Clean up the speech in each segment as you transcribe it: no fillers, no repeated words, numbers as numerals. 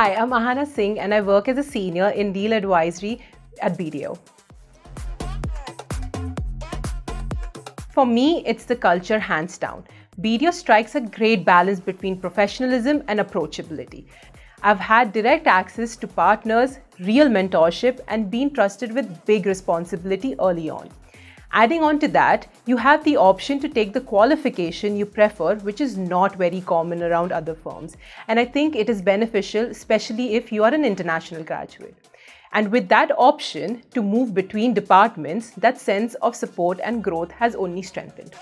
Hi, I'm Aahana Singh and I work as a senior in deal advisory at BDO. For me, it's the culture hands down. BDO strikes a great balance between professionalism and approachability. I've had direct access to partners, real mentorship, and been trusted with big responsibility early on. Adding on to that, you have the option to take the qualification you prefer, which is not very common around other firms. And I think it is beneficial, especially if you are an international graduate. And with that option to move between departments, that sense of support and growth has only strengthened.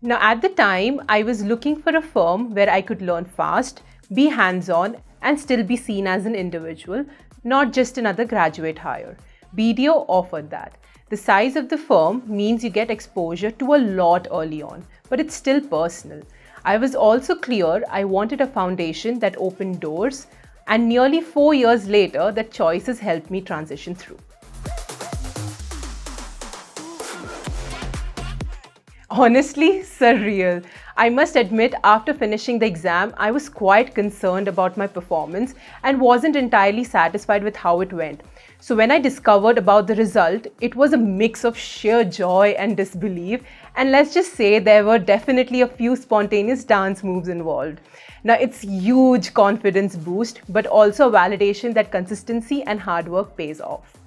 Now, at the time, I was looking for a firm where I could learn fast, be hands-on, and still be seen as an individual, not just another graduate hire. BDO offered that. The size of the firm means you get exposure to a lot early on, but it's still personal. I was also clear I wanted a foundation that opened doors, and nearly 4 years later, that choice has helped me transition through. Honestly, surreal. I must admit, after finishing the exam, I was quite concerned about my performance and wasn't entirely satisfied with how it went. So when I discovered about the result, it was a mix of sheer joy and disbelief. And let's just say there were definitely a few spontaneous dance moves involved. Now, it's huge confidence boost, but also a validation that consistency and hard work pays off.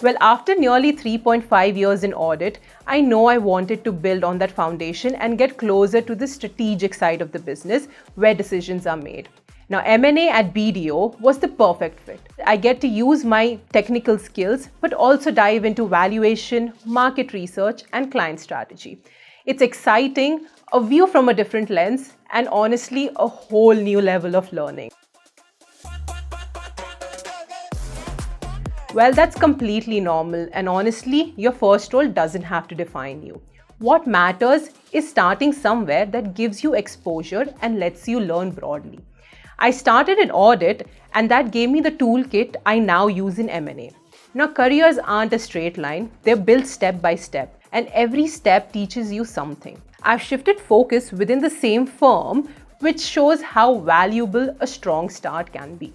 Well, after nearly 3.5 years in audit, I know I wanted to build on that foundation and get closer to the strategic side of the business where decisions are made. Now, M&A at BDO was the perfect fit. I get to use my technical skills, but also dive into valuation, market research, and client strategy. It's exciting, a view from a different lens, and honestly, a whole new level of learning. Well, that's completely normal, and honestly, your first role doesn't have to define you. What matters is starting somewhere that gives you exposure and lets you learn broadly. I started in audit, and that gave me the toolkit I now use in M&A. Now, careers aren't a straight line, they're built step by step, and every step teaches you something. I've shifted focus within the same firm, which shows how valuable a strong start can be.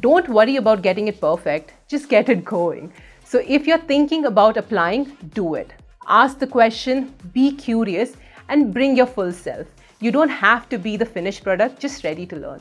Don't worry about getting it perfect, just get it going. So if you're thinking about applying, do it. Ask the question, be curious, and bring your full self. You don't have to be the finished product, just ready to learn.